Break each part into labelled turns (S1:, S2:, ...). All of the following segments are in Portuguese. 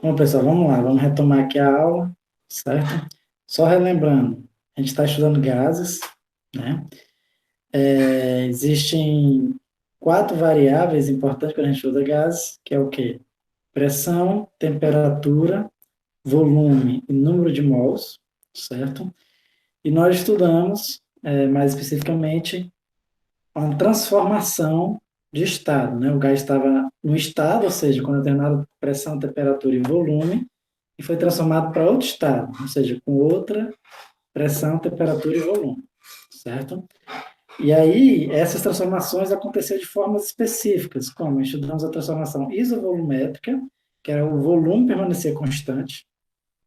S1: Bom, pessoal, vamos lá, vamos retomar aqui a aula, certo? Só relembrando, a gente está estudando gases, né? Existem quatro variáveis importantes quando a gente estuda gases, que é o quê? Pressão, temperatura, volume e número de mols, certo? E nós estudamos, mais especificamente, uma transformação de estado, né? O gás estava no estado, ou seja, com determinada pressão, temperatura e volume, e foi transformado para outro estado, ou seja, com outra pressão, temperatura e volume, certo? E aí, essas transformações aconteceram de formas específicas, como estudamos a transformação isovolumétrica, que era o volume permanecer constante,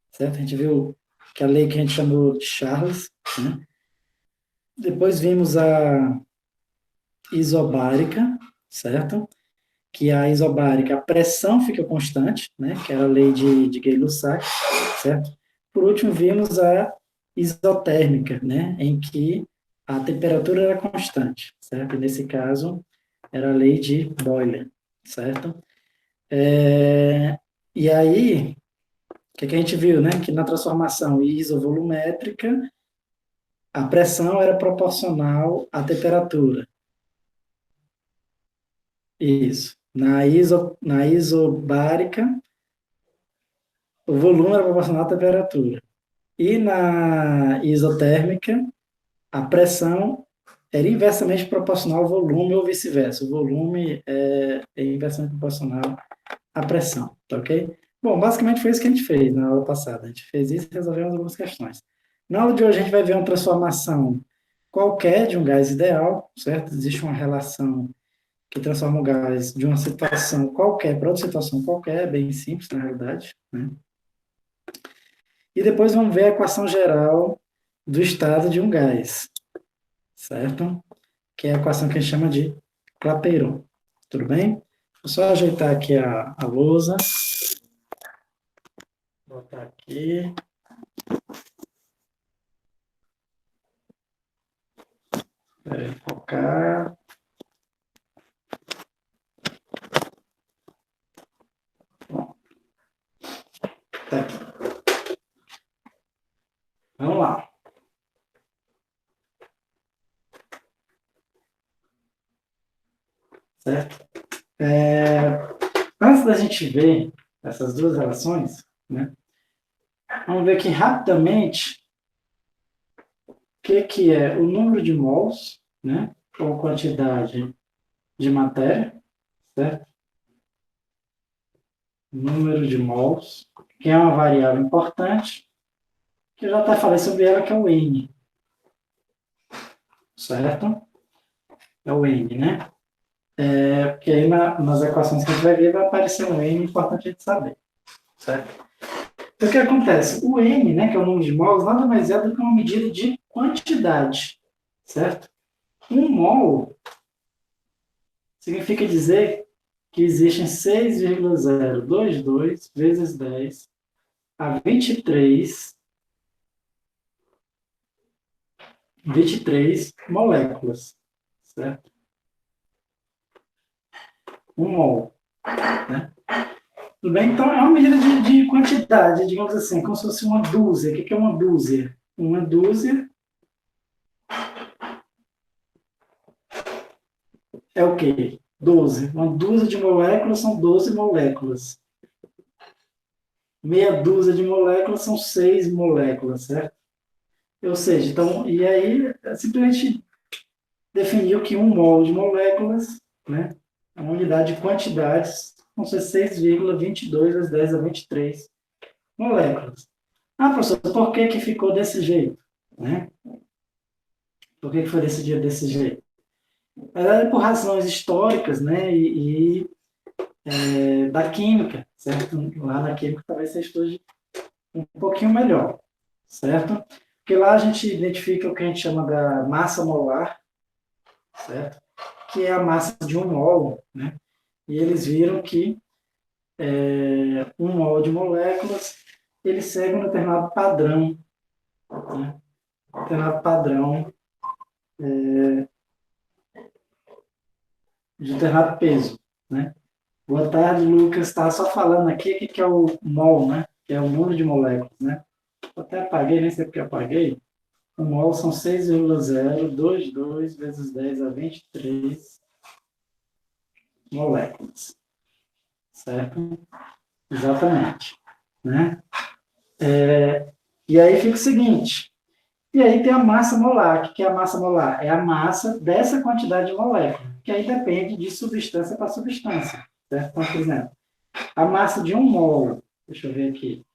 S1: certo? A gente viu que a lei que a gente chamou de Charles, né? Depois vimos a isobárica, certo? Que a isobárica, a pressão fica constante, né? Que era a lei de Gay-Lussac, certo? Por último, vimos a isotérmica, né? Em que a temperatura era constante, certo? E nesse caso, era a lei de Boyle, certo? E aí, o que a gente viu, né? Que na transformação isovolumétrica, a pressão era proporcional à temperatura. Isso. Na isobárica, o volume era proporcional à temperatura. E na isotérmica, a pressão era inversamente proporcional ao volume ou vice-versa. O volume é inversamente proporcional à pressão, tá ok? Bom, basicamente foi isso que a gente fez na aula passada. A gente fez isso e resolvemos algumas questões. Na aula de hoje a gente vai ver uma transformação qualquer de um gás ideal, certo? Existe uma relação que transforma o gás de uma situação qualquer para outra situação qualquer, bem simples na realidade, né? E depois vamos ver a equação geral do estado de um gás, certo? Que é a equação que a gente chama de Clapeyron. Tudo bem? Vou só ajeitar aqui a lousa. Vou botar aqui. Focar. Bom, tá aqui. Vamos lá, certo? Antes da gente ver essas duas relações, né? Vamos ver aqui rapidamente que é o número de mols, né? Ou quantidade de matéria, certo? Número de mols, que é uma variável importante, que eu já até falei sobre ela, que é o N, certo? É o N, né? Porque aí nas equações que a gente vai ver vai aparecer um N, importante a gente saber, certo? Então, o que acontece? O N, né, que é o número de mols, nada mais é do que uma medida de quantidade, certo? Um mol significa dizer que existem 6,022 vezes 10 a 23 moléculas, certo? Um mol, né? Tudo bem? Então, é uma medida de quantidade, digamos assim, como se fosse uma dúzia. O que é uma dúzia? Uma dúzia é o quê? 12. Uma dúzia de moléculas são 12 moléculas. Meia dúzia de moléculas são 6 moléculas, certo? Ou seja, então, e aí simplesmente definiu que um mol de moléculas, né, é uma unidade de quantidades, vão ser 6,22 vezes 10 a 23 moléculas. Ah, professor, por que que ficou desse jeito? Né? Por que que foi decidido desse jeito? É por razões históricas, né, da química, certo? Lá na química talvez você estude um pouquinho melhor, certo? Porque lá a gente identifica o que a gente chama da massa molar, certo? Que é a massa de um mol, né? E eles viram que um mol de moléculas ele segue um determinado padrão, né? Um determinado padrão de determinado peso, né? Boa tarde, Lucas. Estava só falando aqui o que é o mol, né? Que é o número de moléculas, né? Eu até apaguei, nem sei porque eu apaguei. O mol são 6,022 vezes 10 a 23 moléculas, certo? Exatamente, né? E aí fica o seguinte, e aí tem a massa molar. O que é a massa molar? É a massa dessa quantidade de moléculas, que aí depende de substância para substância, certo? Então, por exemplo, a massa de um mol, deixa eu ver aqui,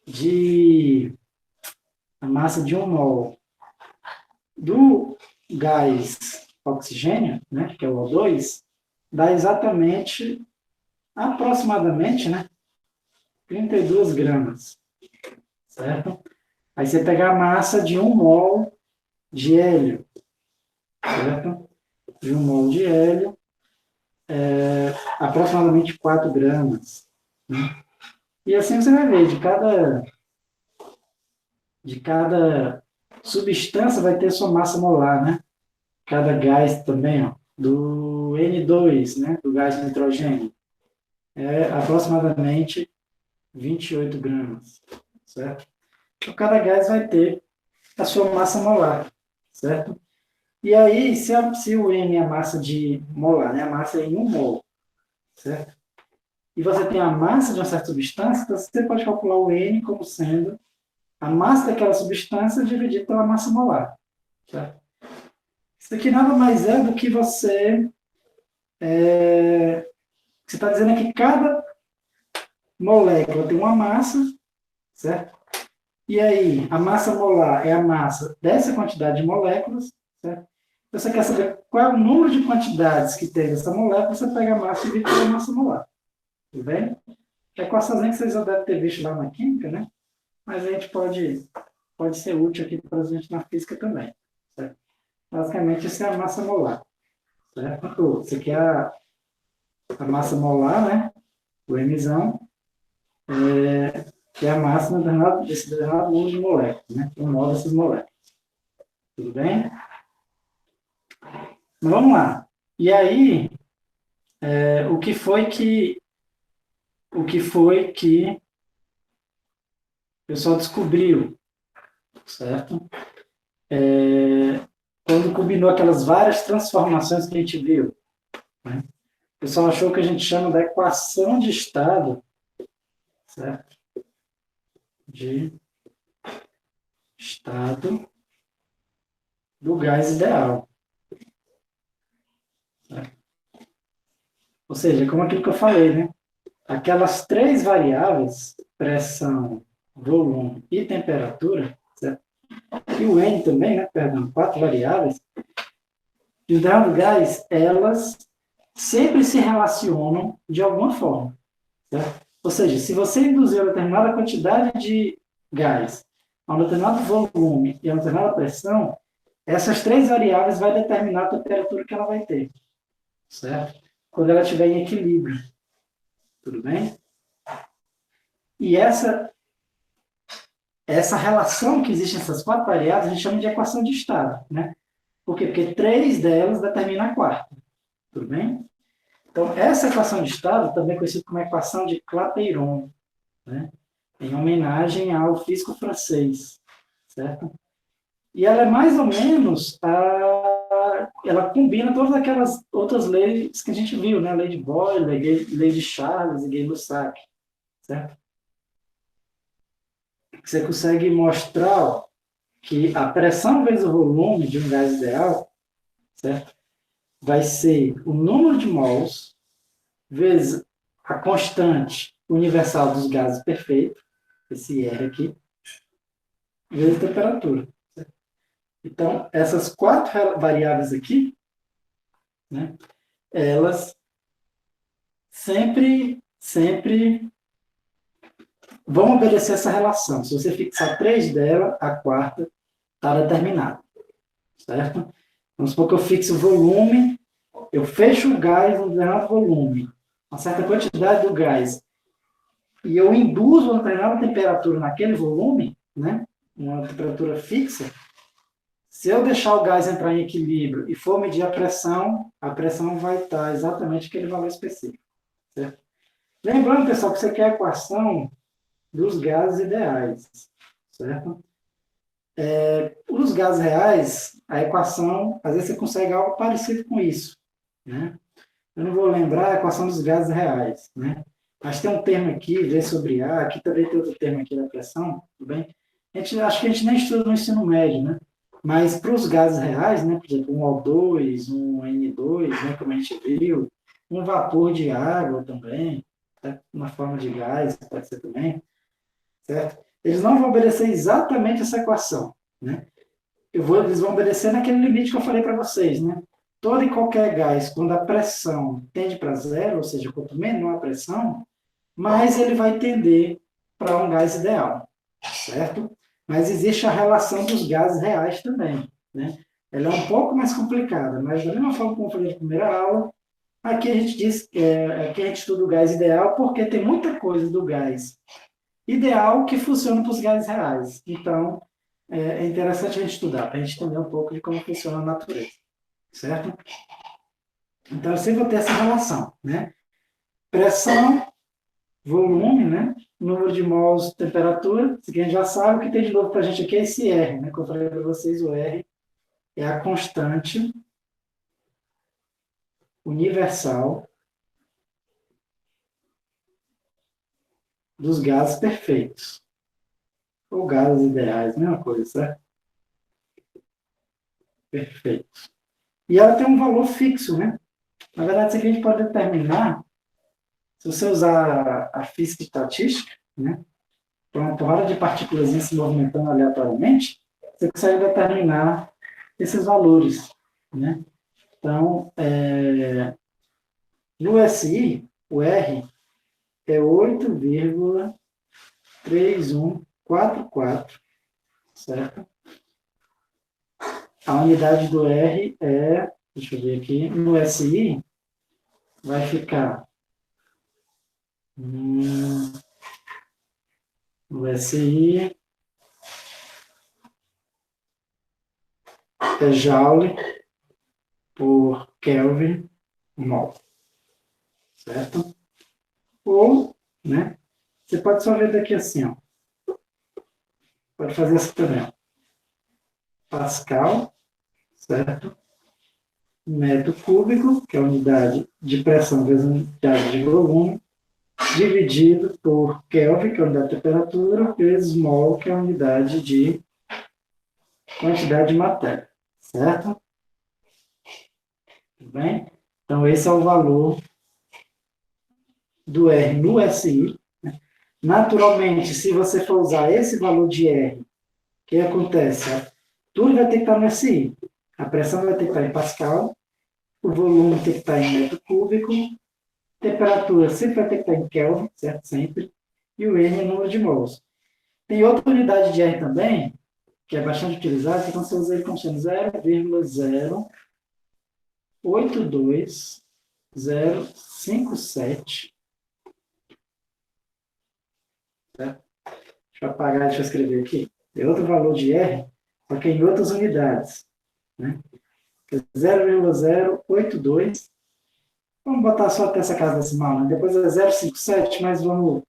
S1: de a massa de um mol do gás oxigênio, né, que é o O2, dá exatamente, aproximadamente, né, 32 gramas, certo? Aí você pega a massa de um mol de hélio, certo? De um mol de hélio, aproximadamente 4 gramas. Né? E assim você vai ver, de cada substância vai ter sua massa molar, né? Cada gás também, ó, do N2, né, do gás nitrogênio, é aproximadamente 28 gramas, certo? Então, cada gás vai ter a sua massa molar, certo? E aí, se o N é a massa de molar, né, a massa é em 1 mol, certo? E você tem a massa de uma certa substância, então você pode calcular o N como sendo a massa daquela substância dividida pela massa molar, certo? Isso aqui nada mais é do que você está dizendo que cada molécula tem uma massa, certo? E aí, a massa molar é a massa dessa quantidade de moléculas, certo? Você quer saber qual é o número de quantidades que tem essa molécula, você pega a massa e divide pela massa molar. Tudo bem? É equaçãozinha que vocês já devem ter visto lá na química, né? Mas a gente pode ser útil aqui para a gente na física também. Certo? Basicamente, isso é a massa molar. Certo? Isso aqui é a massa molar, né? O Mzão, que é a massa desse determinado número de moléculas, né? O nó dessas moléculas. Tudo bem? Então, vamos lá. E aí, o que foi que o pessoal descobriu, certo? Quando combinou aquelas várias transformações que a gente viu, né? O pessoal achou que a gente chama da equação de estado, certo? De estado do gás ideal. Certo? Ou seja, como aquilo que eu falei, né? Aquelas três variáveis, pressão, volume e temperatura, certo? E o N também, né? Perdão, 4 variáveis, de dado gás, elas sempre se relacionam de alguma forma. Certo? Ou seja, se você induzir uma determinada quantidade de gás a um determinado volume e a uma determinada pressão, essas três variáveis vão determinar a temperatura que ela vai ter. Certo? Quando ela estiver em equilíbrio. Tudo bem? E essa relação que existe nessas 4 variáveis, a gente chama de equação de estado. Né? Por quê? Porque 3 delas determinam a quarta. Tudo bem? Então, essa equação de estado, também conhecida como equação de Clapeyron, né? Em homenagem ao físico francês, certo? E ela é mais ou menos, ela combina todas aquelas outras leis que a gente viu, né? Lei de Boyle, lei de Charles e Gay-Lussac, certo? Você consegue mostrar, ó, que a pressão vezes o volume de um gás ideal, certo? Vai ser o número de mols vezes a constante universal dos gases perfeitos, esse R aqui, vezes a temperatura. Certo? Então, essas 4 variáveis aqui, né, elas sempre vão obedecer essa relação. Se você fixar 3 dela, a quarta está determinada. Certo? Vamos supor que eu fixo o volume, eu fecho o gás no determinado volume, uma certa quantidade do gás, e eu induzo uma determinada temperatura naquele volume, né, uma temperatura fixa. Se eu deixar o gás entrar em equilíbrio e for medir a pressão vai estar exatamente aquele valor específico. certo? Lembrando, pessoal, que isso aqui é a equação dos gases ideais, certo? Os gases reais, a equação, às vezes você consegue algo parecido com isso, né? Eu não vou lembrar a equação dos gases reais, né? Mas tem um termo aqui, V sobre A, aqui também tem outro termo aqui da pressão, tudo bem? Acho que a gente nem estuda no ensino médio, né? Mas para os gases reais, né, por exemplo, um O2, um N2, né, como a gente viu, um vapor de água também, tá? Uma forma de gás, pode ser também, certo? Eles não vão obedecer exatamente essa equação, né? Eles vão obedecer naquele limite que eu falei para vocês, né? Todo e qualquer gás, quando a pressão tende para zero, ou seja, quanto menor a pressão, mais ele vai tender para um gás ideal, certo? Mas existe a relação dos gases reais também, né? Ela é um pouco mais complicada, mas da mesma forma como eu falei na primeira aula, aqui a gente diz, aqui a gente estuda o gás ideal porque tem muita coisa do gás ideal que funciona para os gases reais. Então, é interessante a gente estudar, para a gente entender um pouco de como funciona a natureza, certo? Então, eu sempre vou ter essa relação, né? Pressão, volume, né? Número de mols, temperatura. Isso aqui a gente já sabe. O que tem de novo para a gente aqui é esse R, né? Como eu falei para vocês, o R é a constante universal dos gases perfeitos. Ou gases ideais, mesma coisa, certo? Perfeito. E ela tem um valor fixo, né? Na verdade, isso aqui a gente pode determinar, se você usar a física estatística, né? Para uma porrada de partículas se movimentando aleatoriamente, você consegue determinar esses valores, né? Então, no SI, o R é 8,3144, certo? A unidade do R é, deixa eu ver aqui, no SI vai ficar, no SI é Joule por Kelvin mol, certo? Ou, né, você pode só ver daqui assim, ó. Pode fazer assim também, ó. Pascal, certo? Metro cúbico, que é a unidade de pressão vezes a unidade de volume, dividido por Kelvin, que é a unidade de temperatura, vezes mol, que é a unidade de quantidade de matéria, certo? Tudo bem? Então, esse é o valor do R no SI. Naturalmente, se você for usar esse valor de R, o que acontece? Tudo vai ter que estar no SI. A pressão vai ter que estar em Pascal, o volume tem que estar em metro cúbico, temperatura sempre vai ter que estar em Kelvin, certo? Sempre. E o N é o número de mols. Tem outra unidade de R também, que é bastante utilizada, que você usa ele como sendo 0,082,057. Certo? Deixa eu apagar, deixa eu escrever aqui. É outro valor de R, só que em outras unidades. Né? 0,082. Vamos botar só até essa casa decimal, né? Depois é 0,57, mas vamos.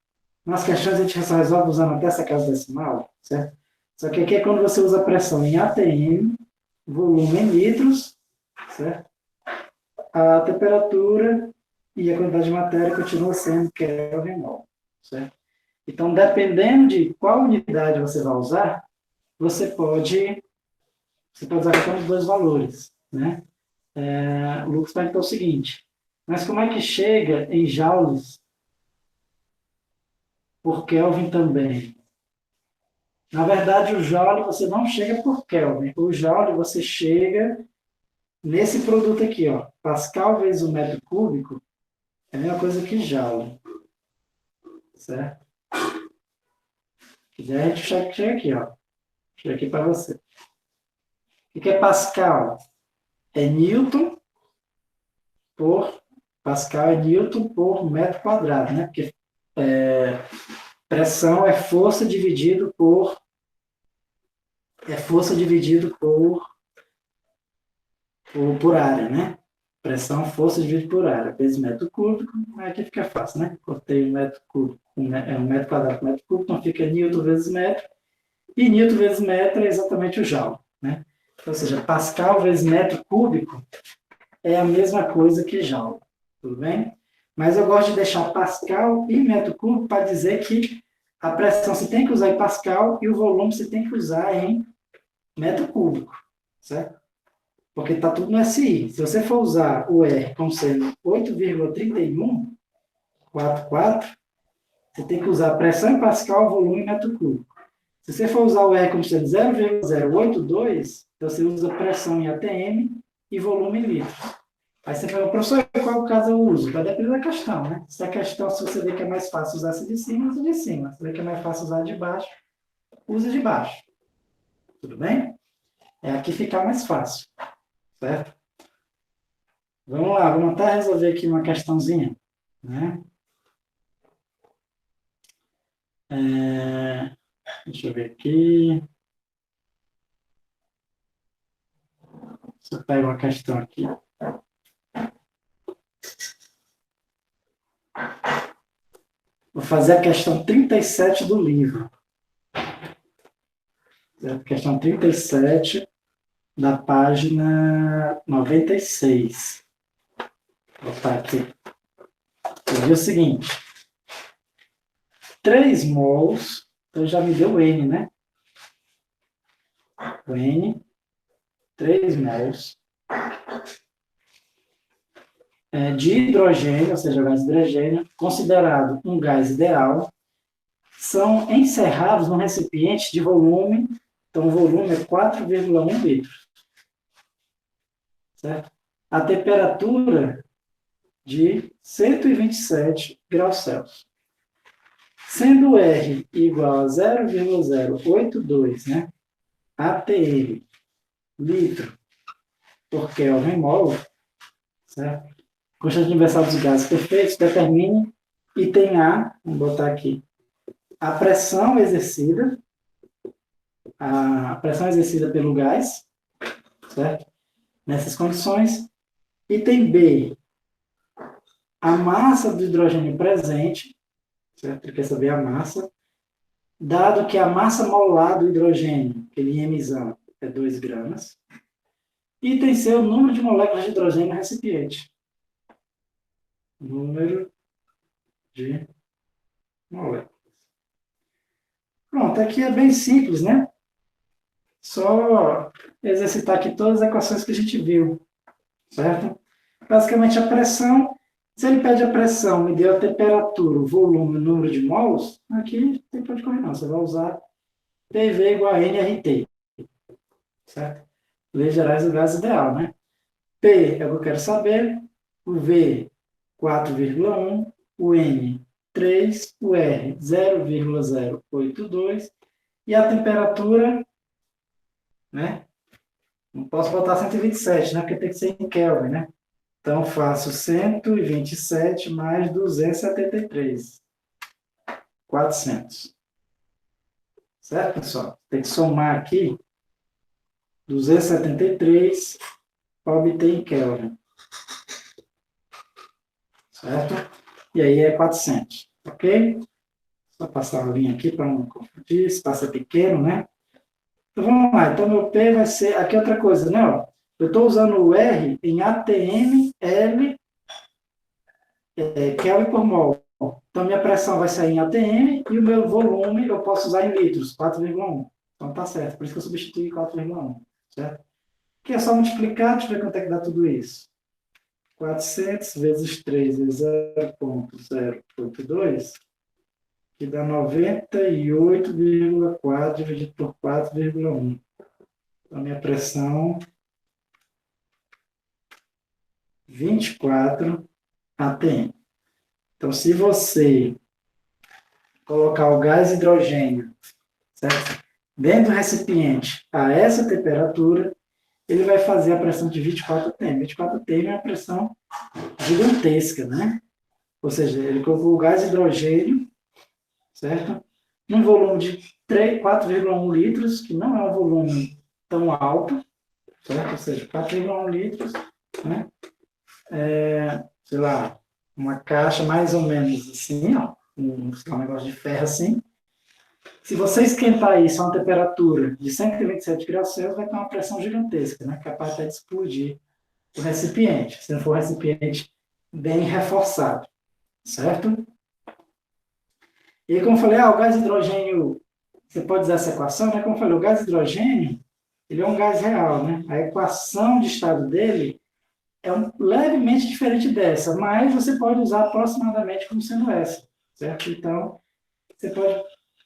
S1: Nas questões a gente só resolve usando até essa casa decimal, certo? Só que aqui é quando você usa a pressão em ATM, volume em litros, certo? A temperatura e a quantidade de matéria continua sendo Kelvin mol, certo? Então, dependendo de qual unidade você vai usar, você pode usar qualquer um dos dois valores, né? O Lucas perguntou o seguinte, mas como é que chega em joules por Kelvin também? Na verdade, o joule você não chega por Kelvin. O joule você chega nesse produto aqui, ó. Pascal vezes o metro cúbico é a mesma coisa que joule. Certo? Se quiser, a gente chega aqui, ó. Chega aqui para você. O que é Pascal? É Newton por... Pascal é Newton por metro quadrado, né? Porque pressão é força dividido por... É força dividido por área, né? Pressão, força dividido por área, vezes metro cúbico, aqui fica fácil, né? Cortei um metro cúbico, um metro quadrado por metro cúbico, então fica newton vezes metro, e newton vezes metro é exatamente o joule, né? Ou seja, pascal vezes metro cúbico é a mesma coisa que joule, tudo bem? Mas eu gosto de deixar pascal e metro cúbico para dizer que a pressão você tem que usar em pascal e o volume você tem que usar em metro cúbico, certo? Porque está tudo no SI. Se você for usar o R como sendo 8,3144, você tem que usar pressão em pascal, volume em metro cúbico. Se você for usar o R como sendo 0,082, então você usa pressão em ATM e volume em litros. Aí você fala, professor, qual caso eu uso? Vai depender da questão, né? Se a questão, se você vê que é mais fácil usar essa de cima, usa de cima. Se vê que é mais fácil usar de baixo, usa de baixo. Tudo bem? É aqui ficar mais fácil, certo? Vamos lá, vamos até resolver aqui uma questãozinha, né? Deixa eu ver aqui. Deixa eu pegar uma questão aqui. Vou fazer a questão 37 do livro. Questão 37, da página 96. Vou botar aqui. Eu vi o seguinte. 3 mols, então já me deu o N, né? O N, 3 mols de hidrogênio, ou seja, gás de hidrogênio, considerado um gás ideal, são encerrados num recipiente de volume, então o volume é 4,1 litros. Certo? A temperatura de 127 graus Celsius. Sendo R igual a 0,082, né? ATM, litro por Kelvin mol, certo? Constante universal dos gases perfeitos, determine item A, vamos botar aqui, a pressão exercida pelo gás, certo? Nessas condições. Item B, a massa do hidrogênio presente, certo? Ele quer saber a massa, dado que a massa molar do hidrogênio, aquele IMzão, é 2 gramas. Item C, o número de moléculas de hidrogênio no recipiente. Número de moléculas. Pronto, aqui é bem simples, né? Só exercitar aqui todas as equações que a gente viu, certo? Basicamente a pressão, se ele pede a pressão e deu a temperatura, o volume, o número de mols, aqui não tem para onde correr não, você vai usar PV igual a nRT, certo? Leis gerais do gás ideal, né? P é o que eu quero saber, o V 4,1, o N 3, o R 0,082 e a temperatura, né? Não posso botar 127, né? Porque tem que ser em Kelvin, né? Então, faço 127 mais 273. 400. Certo, pessoal? Tem que somar aqui 273 para obter em Kelvin. Certo? E aí é 400. Ok? Só passar a linha aqui para não confundir. Esse espaço é pequeno, né? Então, vamos lá. Então, meu P vai ser... Aqui é outra coisa, né? Ó, eu estou usando o R em ATM, L, Kelvin por mol. Então, minha pressão vai sair em ATM e o meu volume eu posso usar em litros, 4,1. Então, tá certo. Por isso que eu substituí 4,1. Certo? Aqui é só multiplicar, deixa eu ver quanto é que dá tudo isso. 400 vezes 3 vezes 0,082, que dá 98,4 dividido por 4,1. Então, a minha pressão, 24 atm. Então, se você colocar o gás hidrogênio, certo? Dentro do recipiente a essa temperatura, ele vai fazer a pressão de 24 atm. 24 atm é uma pressão gigantesca, né? Ou seja, ele colocou o gás hidrogênio, certo? Num volume de 4,1 litros, que não é um volume tão alto, certo? Ou seja, 4,1 litros, né? sei lá, uma caixa mais ou menos assim, ó, sei lá, um negócio de ferro assim. Se você esquentar isso a uma temperatura de 127 graus Celsius, vai ter uma pressão gigantesca, né? Capaz até de explodir o recipiente, se não for um recipiente bem reforçado, certo? E como eu falei, o gás hidrogênio, você pode usar essa equação, né? Como eu falei, o gás hidrogênio, ele é um gás real, né? A equação de estado dele é levemente diferente dessa, mas você pode usar aproximadamente como sendo essa, certo? Então, você pode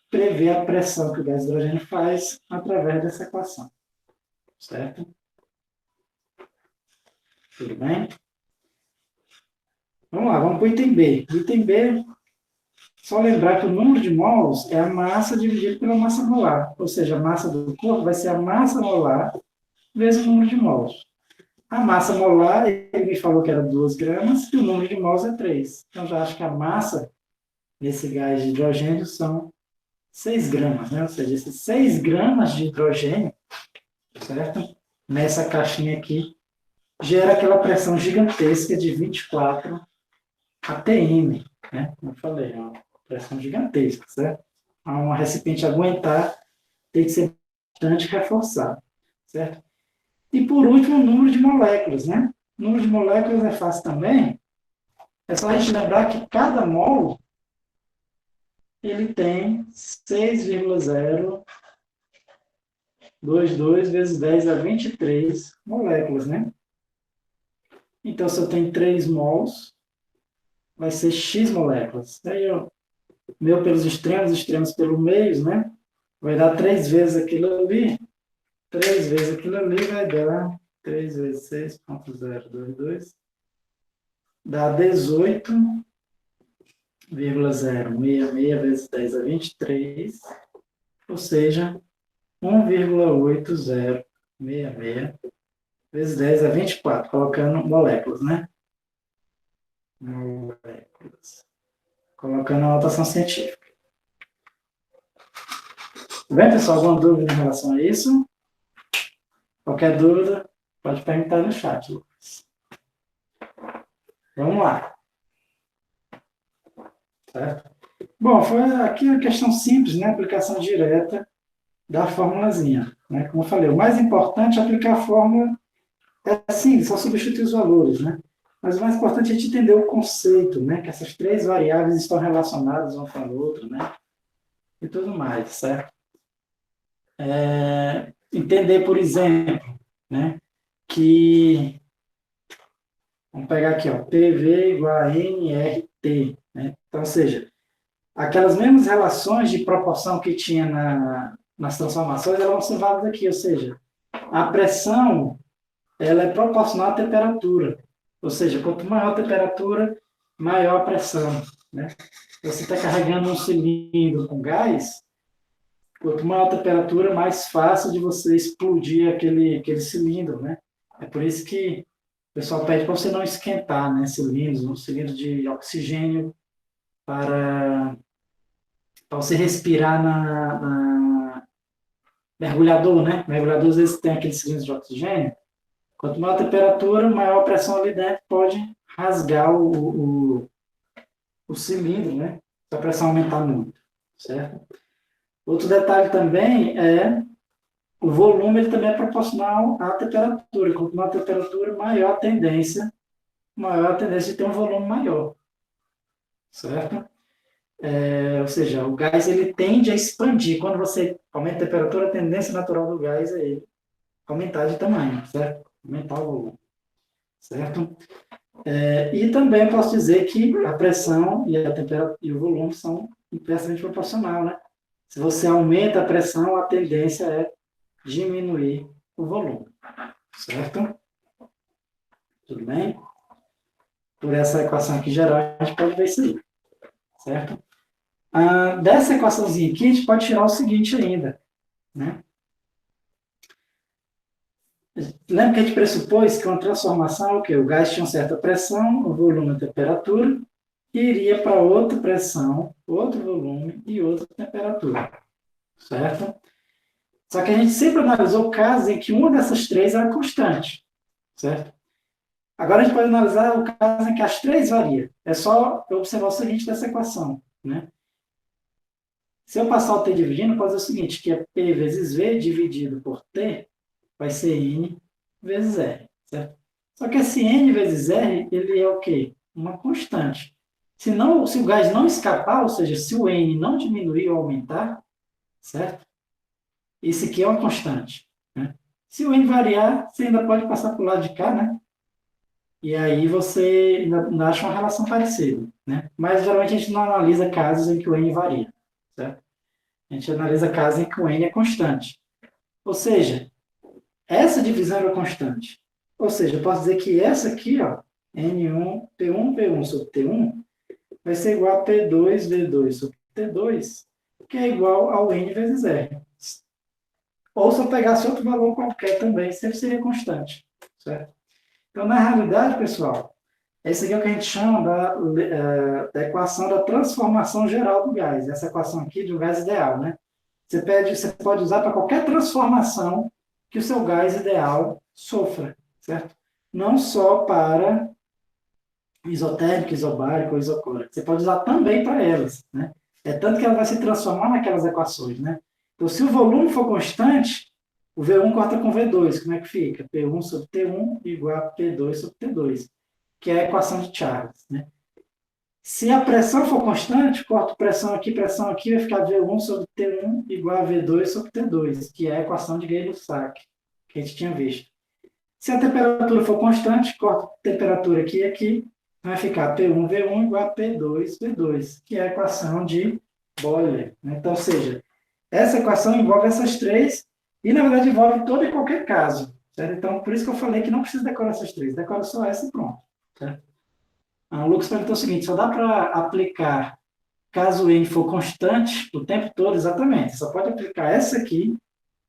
S1: prever a pressão que o gás hidrogênio faz através dessa equação, certo? Tudo bem? Vamos lá, vamos para o item B. O item B, só lembrar que o número de mols é a massa dividido pela massa molar, ou seja, a massa do corpo vai ser a massa molar vezes o número de mols. A massa molar, ele me falou que era 2 gramas, e o número de mols é 3. Então, já acho que a massa desse gás de hidrogênio são 6 gramas, né? Ou seja, esses 6 gramas de hidrogênio, certo? Nessa caixinha aqui, gera aquela pressão gigantesca de 24 atm, né? Como eu falei, é uma pressão gigantesca, certo? Para um recipiente aguentar, tem que ser bastante reforçado, certo? E por último, o número de moléculas, né? O número de moléculas é fácil também. É só a gente lembrar que cada mol ele tem 6,022 vezes 10 a 23 moléculas, né? Então, se eu tenho 3 mols, vai ser X moléculas. Daí, meu pelos extremos pelo meio, né? Vai dar 3 vezes aquilo ali. 3 vezes aquilo ali vai dar 3 vezes 6,022. Dá 18,066 vezes 10 a 23, ou seja, 1,8066 vezes 10 a 24, colocando moléculas, né? Moléculas. Colocando a notação científica. Tá bem, pessoal? Alguma dúvida em relação a isso? Qualquer dúvida, pode perguntar no chat, Lucas. Vamos lá. Certo? Bom, foi aqui uma questão simples, né? Aplicação direta da formulazinha. Né? Como eu falei, o mais importante é aplicar a fórmula. É simples, só substituir os valores, né? Mas o mais importante é a gente entender o conceito, né? Que essas três variáveis estão relacionadas uma com a outra, né? E tudo mais, certo? Entender, por exemplo, né? Que, vamos pegar aqui, ó, PV igual a nRT, né? Então, ou seja, aquelas mesmas relações de proporção que tinha nas transformações, elas vão ser válidas aqui, ou seja, a pressão ela é proporcional à temperatura. Ou seja, quanto maior a temperatura, maior a pressão. Né? Você está carregando um cilindro com gás, quanto maior a temperatura, mais fácil de você explodir aquele cilindro. Né? É por isso que o pessoal pede para você não esquentar, né, cilindros, um cilindro de oxigênio para você respirar na mergulhador, né? Mergulhador, às vezes, tem aquele cilindro de oxigênio. Quanto maior a temperatura, maior a pressão ali dentro, pode rasgar o cilindro, né? Se a pressão aumentar muito, certo? Outro detalhe também é o volume, ele também é proporcional à temperatura. Quanto maior a temperatura, maior a tendência de ter um volume maior, certo? Ou seja, o gás ele tende a expandir. Quando você aumenta a temperatura, a tendência natural do gás é ele aumentar de tamanho, certo? Aumentar o volume, certo? E também posso dizer que a pressão e a temperatura e o volume são inversamente proporcional, né? Se você aumenta a pressão, a tendência é diminuir o volume, certo? Tudo bem? Por essa equação aqui geral, a gente pode ver isso aí, certo? Dessa equaçãozinha aqui, a gente pode tirar o seguinte ainda, né? Lembra que a gente pressupôs que uma transformação é o quê? O gás tinha uma certa pressão, o volume e a temperatura, e iria para outra pressão, outro volume e outra temperatura, certo? Só que a gente sempre analisou casos em que uma dessas três era constante, certo? Agora a gente pode analisar o caso em que as três variam. É só eu observar o seguinte dessa equação, né? Se eu passar o t dividindo, pode ser o seguinte, que é P vezes V dividido por T vai ser N vezes R, certo? Só que esse N vezes R, ele é o quê? Uma constante. Se o gás não escapar, ou seja, se o N não diminuir ou aumentar, certo? Esse aqui é uma constante, né? Se o N variar, você ainda pode passar para o lado de cá, né? E aí você ainda acha uma relação parecida, né? Mas geralmente a gente não analisa casos em que o N varia, certo? A gente analisa casos em que o N é constante. Ou seja, essa divisão é constante. Ou seja, eu posso dizer que essa aqui, ó, N1, P1, P1 sobre T1, vai ser igual a P2, V2 sobre T2, que é igual ao N vezes R. Ou se eu pegasse outro valor qualquer também, sempre seria constante, certo? Então, na realidade, pessoal, esse aqui é o que a gente chama da equação da transformação geral do gás. Essa equação aqui de um gás ideal, né? Você pode usar para qualquer transformação que o seu gás ideal sofra, certo? Não só para isotérmico, isobárico ou isocórico. Você pode usar também para elas, né? É tanto que ela vai se transformar naquelas equações, né? Então, se o volume for constante, o V1 corta com V2, como é que fica? P1 sobre T1 igual a P2 sobre T2, que é a equação de Charles, né? Se a pressão for constante, corto pressão aqui, vai ficar V1 sobre T1 igual a V2 sobre T2, que é a equação de Gay-Lussac, que a gente tinha visto. Se a temperatura for constante, corto temperatura aqui e aqui, vai ficar P1V1 igual a P2V2, que é a equação de Boiler, né? Então, ou seja, essa equação envolve essas três e, na verdade, envolve todo e qualquer caso, certo? Então, por isso que eu falei que não precisa decorar essas três, decora só essa e pronto, certo? O Lucas perguntou o seguinte, só dá para aplicar caso o N for constante o tempo todo? Exatamente, só pode aplicar essa aqui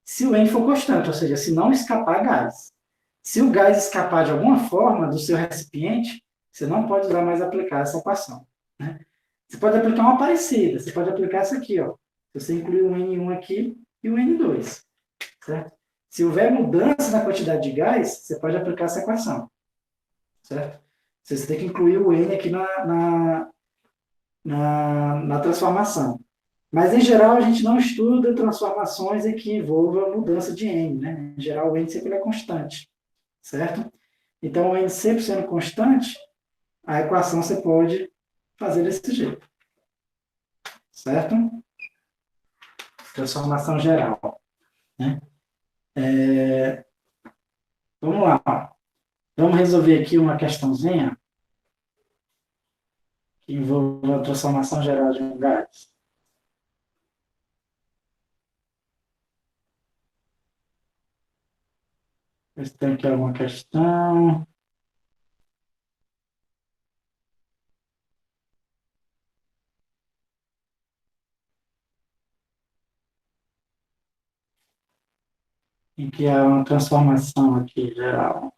S1: se o N for constante, ou seja, se não escapar gás. Se o gás escapar de alguma forma do seu recipiente, você não pode usar mais aplicar essa equação, né? Você pode aplicar uma parecida, você pode aplicar essa aqui, ó. Você inclui o N1 aqui e o N2, certo? Se houver mudança na quantidade de gás, você pode aplicar essa equação, certo? Você tem que incluir o N aqui na transformação. Mas, em geral, a gente não estuda transformações em que envolva mudança de N, né? Em geral, o N sempre é constante, certo? Então, o N sempre sendo constante, a equação você pode fazer desse jeito, certo? Transformação geral, né? Vamos lá. Vamos resolver aqui uma questãozinha que envolve a transformação geral de um gás. Ver se tem aqui alguma questão. Em que há uma transformação aqui geral.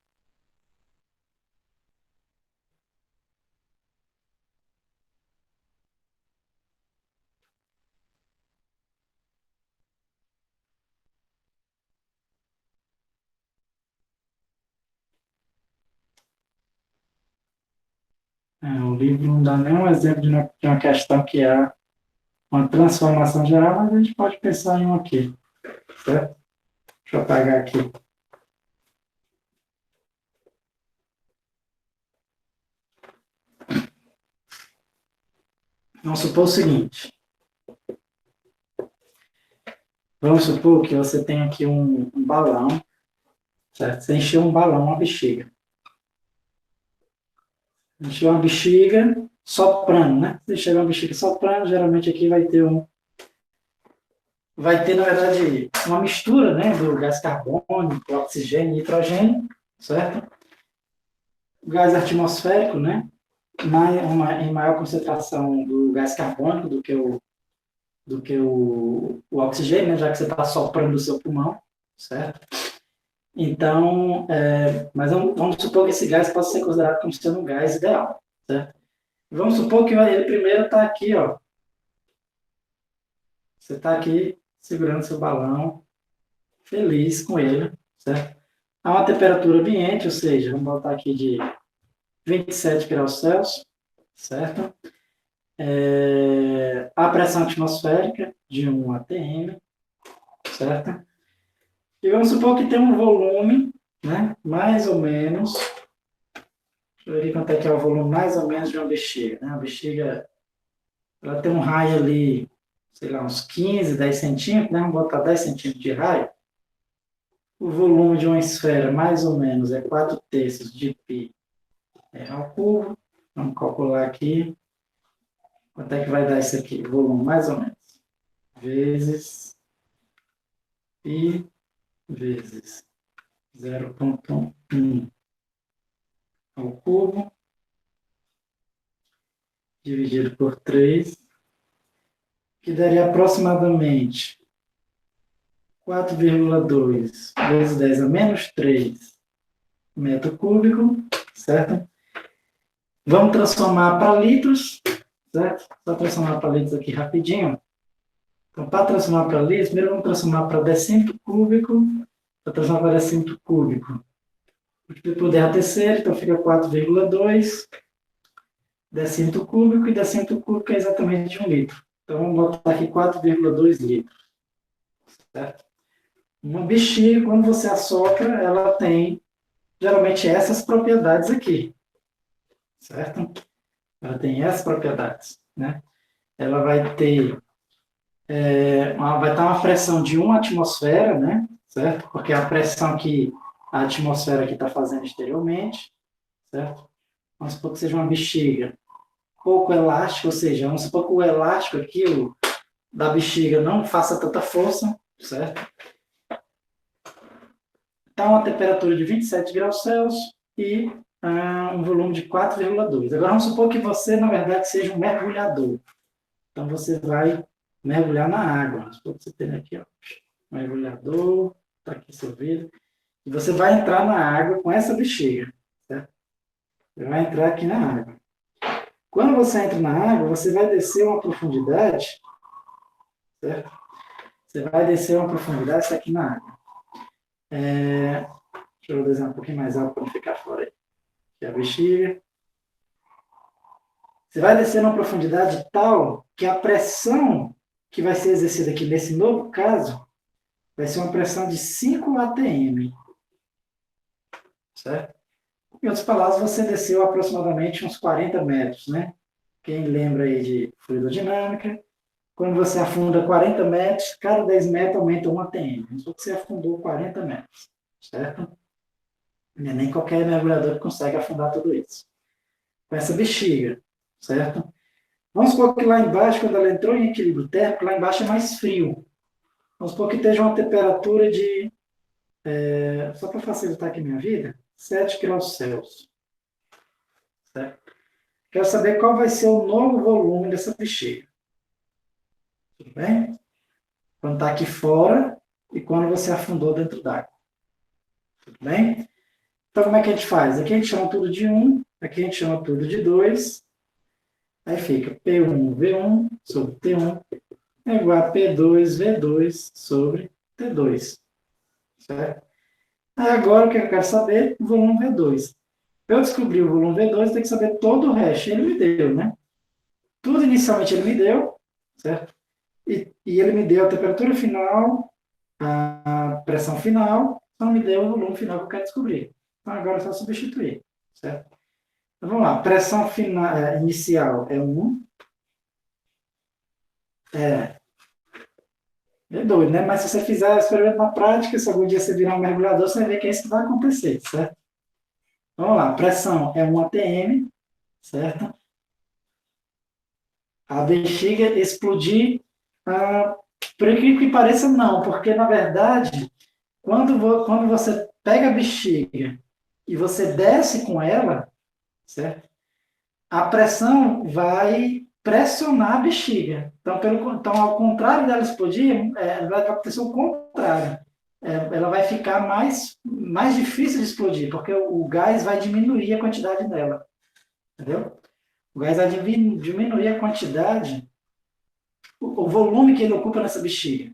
S1: O livro não dá nenhum exemplo de uma questão que há uma transformação geral, mas a gente pode pensar em um aqui, certo? Deixa eu apagar aqui. Vamos supor o seguinte. Vamos supor que você tem aqui um balão, certo? Você encheu um balão, uma bexiga. Encheu uma bexiga soprando, né? Você encheu uma bexiga soprando, geralmente aqui vai ter, na verdade, uma mistura, né, do gás carbônico, oxigênio e nitrogênio, certo? O gás atmosférico, né, em maior concentração do gás carbônico do que o oxigênio, né, já que você está soprando o seu pulmão, certo? Então, mas vamos supor que esse gás possa ser considerado como sendo um gás ideal, certo? Vamos supor que ele primeiro está aqui, ó. Você está aqui segurando seu balão, feliz com ele, certo? A uma temperatura ambiente, ou seja, vamos botar aqui de 27 graus Celsius, certo? A pressão atmosférica de 1 atm, certo? E vamos supor que tem um volume, né, mais ou menos, deixa eu ver quanto é que é o volume mais ou menos de uma bexiga, né? A bexiga, ela tem um raio ali, sei lá, uns 15, 10 centímetros, né? Vamos botar 10 centímetros de raio. O volume de uma esfera, mais ou menos, é 4 terços de π ao cubo. Vamos calcular aqui. Quanto é que vai dar isso aqui? O volume, mais ou menos. Vezes π vezes 0,1 ao cubo, dividido por 3, que daria aproximadamente 4,2 vezes 10 a menos 3 metro cúbico, certo? Vamos transformar para litros, certo? Só transformar para litros aqui rapidinho. Então, para transformar para litros, primeiro vamos transformar para decímetro cúbico. Para transformar para decímetro cúbico, poder a terceira, então fica 4,2 decímetro cúbico, e decímetro cúbico é exatamente 1 litro. Então, vamos botar aqui 4,2 litros, certo? Uma bexiga, quando você assopra, ela tem, geralmente, essas propriedades aqui, certo? Ela tem essas propriedades, né? Ela vai ter, vai estar uma pressão de 1 atmosfera, né? Certo? Porque é a pressão que a atmosfera aqui está fazendo exteriormente, certo? Vamos supor que seja uma bexiga pouco elástica, ou seja, vamos supor que o elástico aqui da bexiga não faça tanta força, certo? Está uma temperatura de 27 graus Celsius e um volume de 4,2. Agora vamos supor que você, na verdade, seja um mergulhador. Então você vai mergulhar na água. Vamos supor que você tem aqui, ó, mergulhador, está aqui seu vidro. E você vai entrar na água com essa bexiga, certo? Você vai entrar aqui na água. Quando você entra na água, você vai descer uma profundidade, certo? Você vai descer uma profundidade, está aqui na água. Deixa eu desenhar um pouquinho mais alto para não ficar fora aí. Aqui é a bexiga. Você vai descer uma profundidade tal que a pressão que vai ser exercida aqui nesse novo caso vai ser uma pressão de 5 atm, certo? Em outras palavras, você desceu aproximadamente uns 40 metros, né? Quem lembra aí de fluidodinâmica, quando você afunda 40 metros, cada 10 metros aumenta 1 atm. Então, você afundou 40 metros, certo? Não é nem qualquer mergulhador que consegue afundar tudo isso. Com essa bexiga, certo? Vamos supor que lá embaixo, quando ela entrou em equilíbrio térmico, lá embaixo é mais frio. Vamos supor que esteja uma temperatura de, só para facilitar aqui minha vida, 7 graus Celsius. Certo? Quero saber qual vai ser o novo volume dessa bexiga. Tudo bem? Quando está aqui fora e quando você afundou dentro d'água. Tudo bem? Então, como é que a gente faz? Aqui a gente chama tudo de 1, aqui a gente chama tudo de 2. Aí fica P1V1 sobre T1 é igual a P2V2 sobre T2. Certo? Aí agora o que eu quero saber? O volume V2. Para eu descobrir o volume V2, eu tenho que saber todo o resto. Ele me deu, né? Tudo inicialmente ele me deu, certo? E ele me deu a temperatura final, a pressão final, então me deu o volume final que eu quero descobrir. Então agora é só substituir, certo? Então vamos lá, pressão final, inicial é 1. É doido, né? Mas se você fizer experimento na prática, se algum dia você virar um mergulhador, você vai ver que é isso que vai acontecer, certo? Vamos lá, pressão é 1 atm, certo? A bexiga explodir, por incrível que pareça, não, porque na verdade, quando você pega a bexiga e você desce com ela, certo? A pressão vai pressionar a bexiga. Então, ao contrário dela explodir, vai acontecer o contrário. Ela vai ficar mais difícil de explodir, porque o gás vai diminuir a quantidade dela. Entendeu? O gás vai diminuir a quantidade, o volume que ele ocupa nessa bexiga.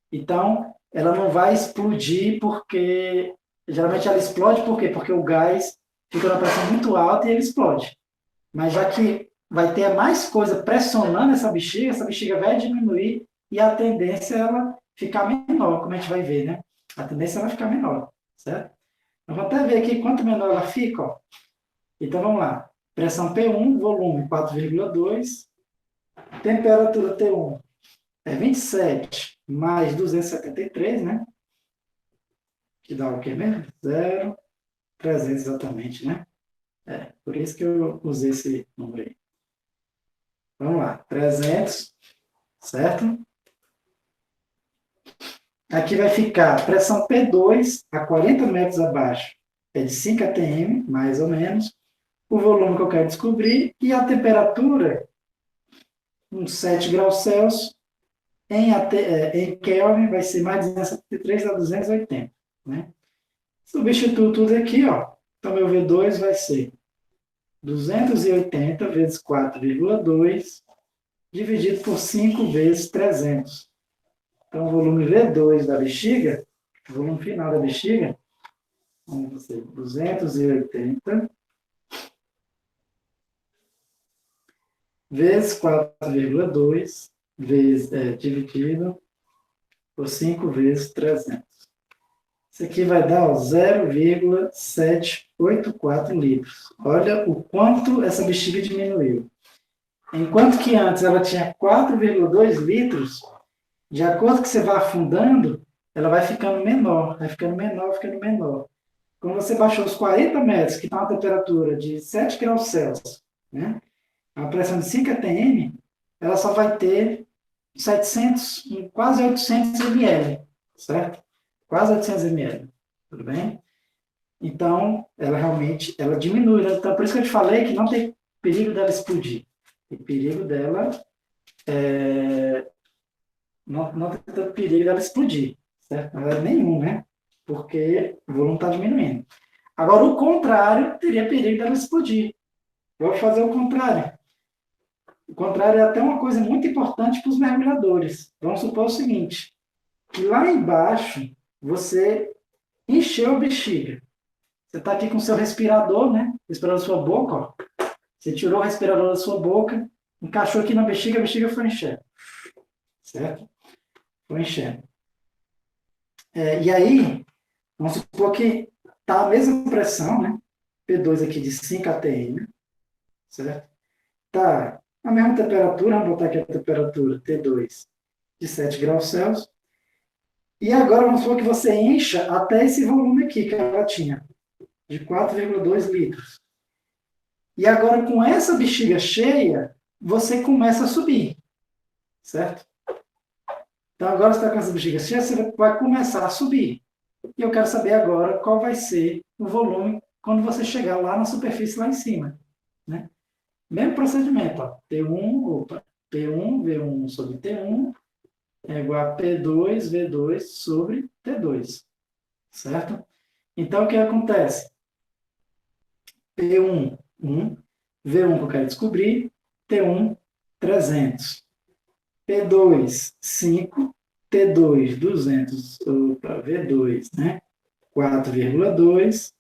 S1: Então, ela não vai explodir porque... Geralmente ela explode por quê? Porque o gás fica na pressão muito alta e ele explode. Mas já que vai ter mais coisa pressionando essa bexiga vai diminuir e a tendência é ela ficar menor, como a gente vai ver, né? A tendência é ela ficar menor, certo? Eu vou até ver aqui quanto menor ela fica, ó. Então vamos lá. Pressão P1, volume 4,2, temperatura T1 é 27 mais 273, né? Que dá o quê mesmo? 0,300 exatamente, né? Por isso que eu usei esse número aí. Vamos lá, 300, certo? Aqui vai ficar pressão P2 a 40 metros abaixo, é de 5 atm, mais ou menos. O volume que eu quero descobrir e a temperatura, uns 7 graus Celsius, em Kelvin vai ser mais 273 a 280, né? Substituo tudo aqui, ó. Então, meu V2 vai ser 280 vezes 4,2 dividido por 5 vezes 300. Então, o volume V2 da bexiga, o volume final da bexiga, vamos dizer, 280 vezes 4,2 dividido por 5 vezes 300. Isso aqui vai dar 0,784 litros. Olha o quanto essa bexiga diminuiu. Enquanto que antes ela tinha 4,2 litros, de acordo que você vai afundando, ela vai ficando menor, vai ficando menor, ficando menor. Quando você baixou os 40 metros, que está uma temperatura de 7 graus Celsius, né? A pressão de 5 atm, ela só vai ter 700, quase 800 ml, certo? Quase 800 ml, tudo bem? Então, ela realmente, ela diminui, né? Então, por isso que eu te falei que não tem perigo dela explodir. Tem perigo dela, não tem tanto perigo dela explodir, certo? Não é nenhum, né? Porque o volume está diminuindo. Agora, o contrário, teria perigo dela explodir. Eu vou fazer o contrário. O contrário é até uma coisa muito importante para os mergulhadores. Vamos supor o seguinte, que lá embaixo você encheu a bexiga. Você está aqui com o seu respirador, né? Respirador da sua boca, ó. Você tirou o respirador da sua boca, encaixou aqui na bexiga, a bexiga foi enchendo. Certo? Foi enchendo. E aí, vamos supor que está a mesma pressão, né? P2 aqui de 5 atm, certo? Tá a mesma temperatura, vamos botar aqui a temperatura T2 de 7 graus Celsius. E agora vamos supor que você encha até esse volume aqui que ela tinha, de 4,2 litros. E agora, com essa bexiga cheia, você começa a subir, certo? Então, agora você está com essa bexiga cheia, você vai começar a subir. E eu quero saber agora qual vai ser o volume quando você chegar lá na superfície, lá em cima, né? Mesmo procedimento, ó. P1, V1 sobre T1 é igual a P2, V2 sobre T2, certo? Então, o que acontece? P1, 1, V1 que eu quero descobrir, T1, 300. P2, 5, T2, 200, opa, V2, né? 4,2,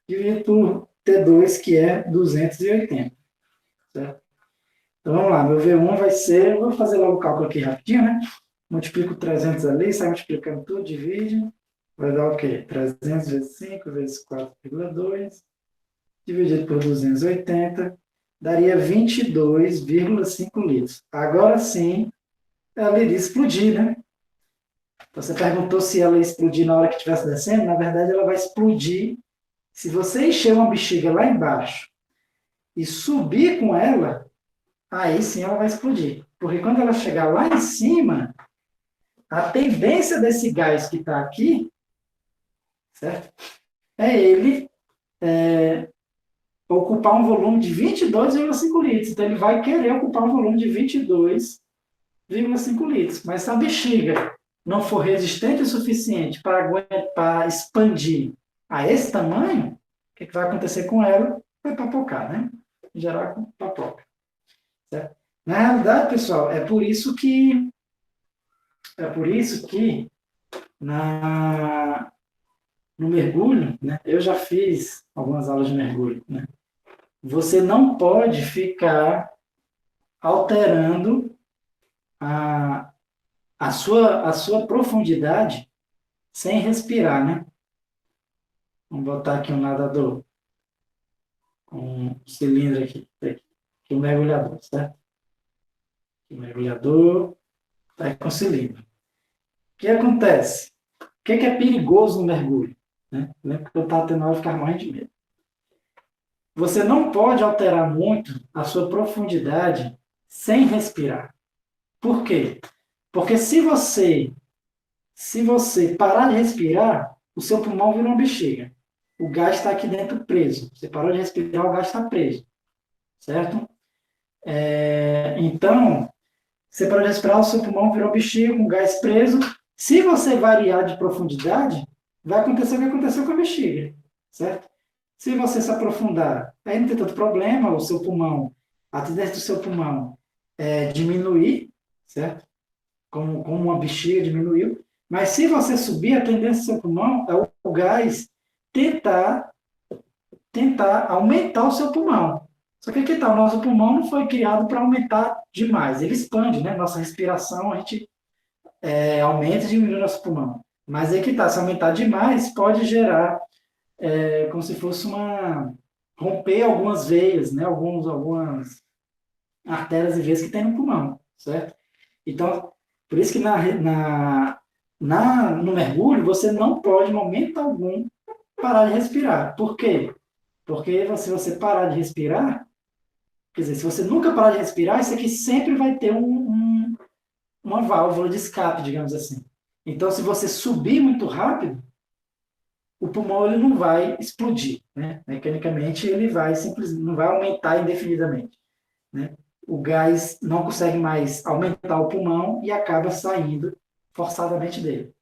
S1: dividido por T2, que é 280, certo? Então, vamos lá, meu V1 vai ser, eu vou fazer logo o cálculo aqui rapidinho, né? Multiplico 300 ali, sai multiplicando tudo, divide, vai dar o quê? 300 vezes 5 vezes 4,2, dividido por 280, daria 22,5 litros. Agora sim, ela iria explodir, né? Você perguntou se ela ia explodir na hora que estivesse descendo. Na verdade, ela vai explodir se você encher uma bexiga lá embaixo e subir com ela, aí sim ela vai explodir. Porque quando ela chegar lá em cima, a tendência desse gás que está aqui, certo? É ele ocupar um volume de 22,5 litros. Então, ele vai querer ocupar um volume de 22,5 litros. Mas se a bexiga não for resistente o suficiente para expandir a esse tamanho, o que vai acontecer com ela? Vai papocar, né? Gerar papoca. Certo? Na realidade, pessoal, é por isso que na, no mergulho, né? Eu já fiz algumas aulas de mergulho, né? Você não pode ficar alterando a, a sua profundidade sem respirar, né? Vamos botar aqui um nadador, um cilindro aqui um mergulhador, certo? Aqui um mergulhador, está com cilindro. O que acontece? O que é perigoso no mergulho? Né? Lembra que eu estava tendo aula de ficar morrendo de medo. Você não pode alterar muito a sua profundidade sem respirar. Por quê? Porque se você parar de respirar, o seu pulmão vira uma bexiga. O gás está aqui dentro preso. Você parou de respirar, o gás está preso. Certo? Então, você parou de respirar, o seu pulmão virou bexiga, com gás preso. Se você variar de profundidade, vai acontecer o que aconteceu com a bexiga. Certo? Se você se aprofundar, aí não tem tanto problema, o seu pulmão, a tendência do seu pulmão é diminuir, certo? Como uma bexiga diminuiu. Mas se você subir, a tendência do seu pulmão é o gás tentar, tentar aumentar o seu pulmão. Só que aqui tá, o nosso pulmão não foi criado para aumentar demais. Ele expande, né? Nossa respiração, a gente aumenta e diminui o nosso pulmão. Mas aí que tá, se aumentar demais, pode gerar como se fosse romper algumas veias, né? Algumas artérias e veias que tem no pulmão, certo? Então, por isso que no mergulho você não pode, em momento algum, parar de respirar. Por quê? Porque se você parar de respirar, quer dizer, se você nunca parar de respirar, isso aqui sempre vai ter uma válvula de escape, digamos assim. Então, se você subir muito rápido, o pulmão ele não vai explodir, né? Mecanicamente, ele vai simplesmente não vai aumentar indefinidamente, né? O gás não consegue mais aumentar o pulmão e acaba saindo forçadamente dele.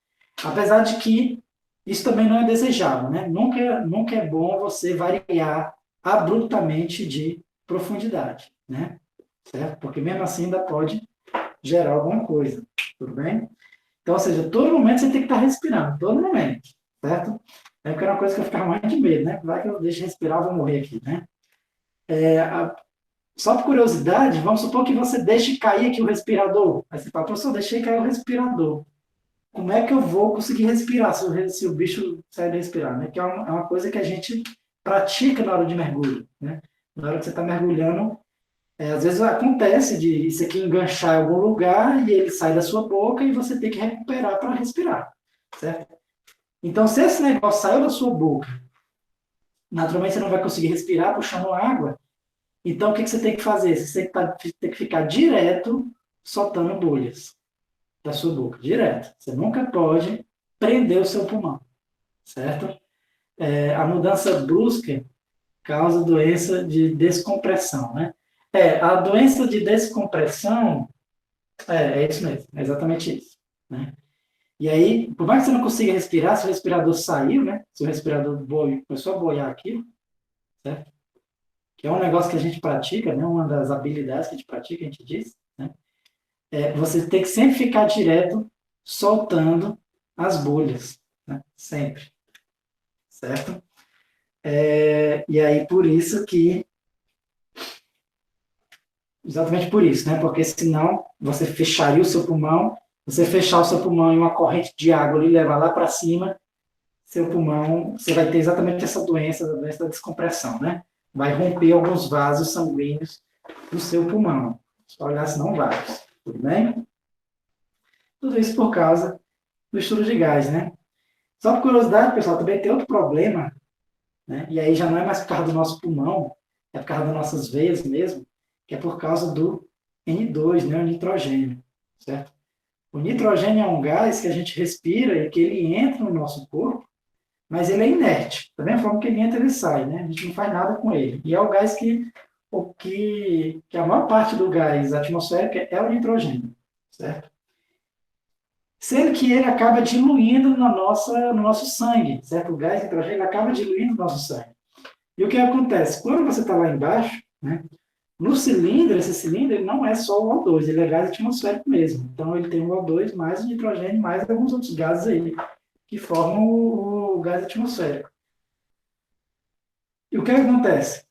S1: Apesar de que isso também não é desejável, né? Nunca é bom você variar abruptamente de profundidade, né? Certo? Porque mesmo assim ainda pode gerar alguma coisa, tudo bem? Então, ou seja, todo momento você tem que estar respirando, todo momento, certo? Porque era uma coisa que eu ficava mais de medo, né? Vai que eu deixo respirar, eu vou morrer aqui, né? Só por curiosidade, vamos supor que você deixe cair aqui o respirador. Aí você fala, professor, deixei cair o respirador. Como é que eu vou conseguir respirar se o bicho sair de respirar? Né? Que é uma coisa que a gente pratica na hora de mergulho. Né? Na hora que você está mergulhando, às vezes acontece de isso aqui enganchar em algum lugar e ele sai da sua boca e você tem que recuperar para respirar. Certo? Então, se esse negócio saiu da sua boca, naturalmente você não vai conseguir respirar puxando água. Então, o que você tem que fazer? Você tem que ficar direto soltando bolhas da sua boca, direto. Você nunca pode prender o seu pulmão, certo? A mudança brusca causa doença de descompressão, né? A doença de descompressão é isso mesmo, é exatamente isso, né? E aí, por mais que você não consiga respirar, se o respirador saiu, né? Se o respirador começou a boiar aqui, certo? Que é um negócio que a gente pratica, né? Uma das habilidades que a gente pratica, a gente diz, né? Você tem que sempre ficar direto soltando as bolhas, né? Sempre, certo? E aí, por isso que, exatamente por isso, né? Porque senão você fecharia o seu pulmão, você fechar o seu pulmão em uma corrente de água e levar lá para cima, seu pulmão, você vai ter exatamente essa doença, a doença da descompressão, né? Vai romper alguns vasos sanguíneos do seu pulmão. Só olhar se não vários, tudo bem? Tudo isso por causa do estudo de gás, né? Só por curiosidade, pessoal, também tem outro problema, né? E aí já não é mais por causa do nosso pulmão, é por causa das nossas veias mesmo, que é por causa do N2, né? O nitrogênio, certo? O nitrogênio é um gás que a gente respira e que ele entra no nosso corpo, mas ele é inerte. Da mesma forma que ele entra, ele sai, né? A gente não faz nada com ele. E é o gás que a maior parte do gás atmosférico é o nitrogênio, certo? Sendo que ele acaba diluindo no nosso sangue, certo? O gás nitrogênio acaba diluindo no nosso sangue. E o que acontece? Quando você está lá embaixo, né, no cilindro, esse cilindro ele não é só o O2, ele é gás atmosférico mesmo. Então ele tem o O2 mais o nitrogênio mais alguns outros gases aí que formam o gás atmosférico. E o que acontece?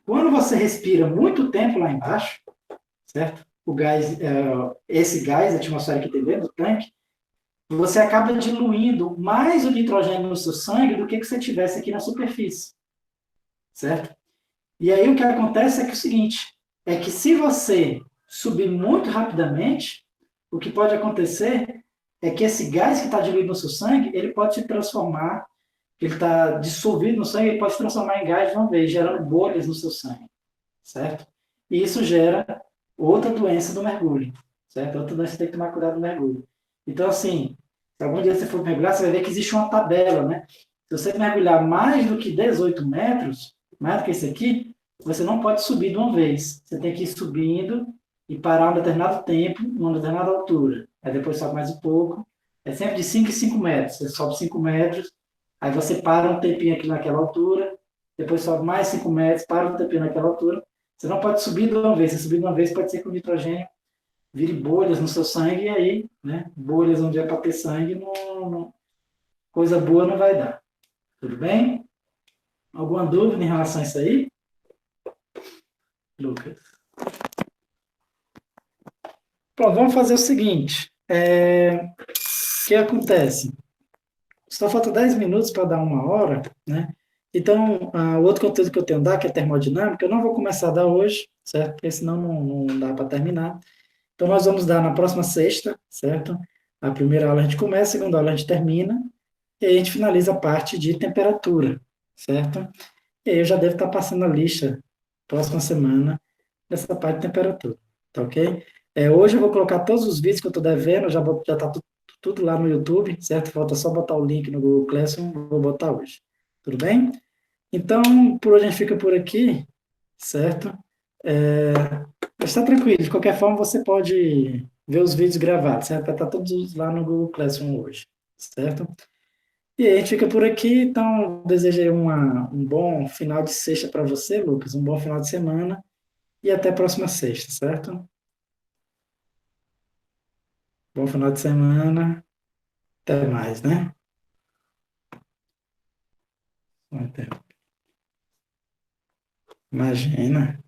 S1: Quando você respira muito tempo lá embaixo, certo? O gás, esse gás atmosférico que tem dentro do tanque, você acaba diluindo mais o nitrogênio no seu sangue do que você tivesse aqui na superfície, certo? E aí o que acontece é que é o seguinte, é que se você subir muito rapidamente, o que pode acontecer é que esse gás que está diluído no seu sangue, ele pode se transformar, ele está dissolvido no sangue, ele pode se transformar em gás de uma vez, gerando bolhas no seu sangue, certo? E isso gera outra doença do mergulho, certo? Outra doença que tem que tomar cuidado do mergulho. Então, assim, se algum dia você for mergulhar, você vai ver que existe uma tabela, né? Se você mergulhar mais do que 18 metros, mais do que esse aqui, você não pode subir de uma vez. Você tem que ir subindo e parar um determinado tempo, numa determinada altura. Aí depois sobe mais um pouco. É sempre de 5 em 5 metros. Você sobe 5 metros, aí você para um tempinho aqui naquela altura, depois sobe mais 5 metros, para um tempinho naquela altura. Você não pode subir de uma vez. Se subir de uma vez, pode ser que o nitrogênio vire bolhas no seu sangue e aí, né, bolhas onde é para ter sangue, coisa boa não vai dar. Tudo bem? Alguma dúvida em relação a isso aí, Lucas? Pronto, vamos fazer o seguinte. O que acontece? Só falta 10 minutos para dar uma hora, né? Então, o outro conteúdo que eu tenho a dar, que é termodinâmica, eu não vou começar a dar hoje, certo? Porque senão não dá para terminar. Então, nós vamos dar na próxima sexta, certo? A primeira aula a gente começa, a segunda aula a gente termina, e aí a gente finaliza a parte de temperatura, certo? E aí eu já devo estar passando a lista, próxima semana, dessa parte de temperatura, tá ok? Hoje eu vou colocar todos os vídeos que eu estou devendo, já está tudo lá no YouTube, certo? Falta só botar o link no Google Classroom, vou botar hoje. Tudo bem? Então, por hoje a gente fica por aqui, certo? É, mas está tranquilo, de qualquer forma você pode ver os vídeos gravados, certo? Vai estar todos lá no Google Classroom hoje, certo? E aí a gente fica por aqui, então desejo aí um bom final de sexta para você, Lucas, um bom final de semana e até a próxima sexta, certo? Bom final de semana, até mais, né? Até. Imagina.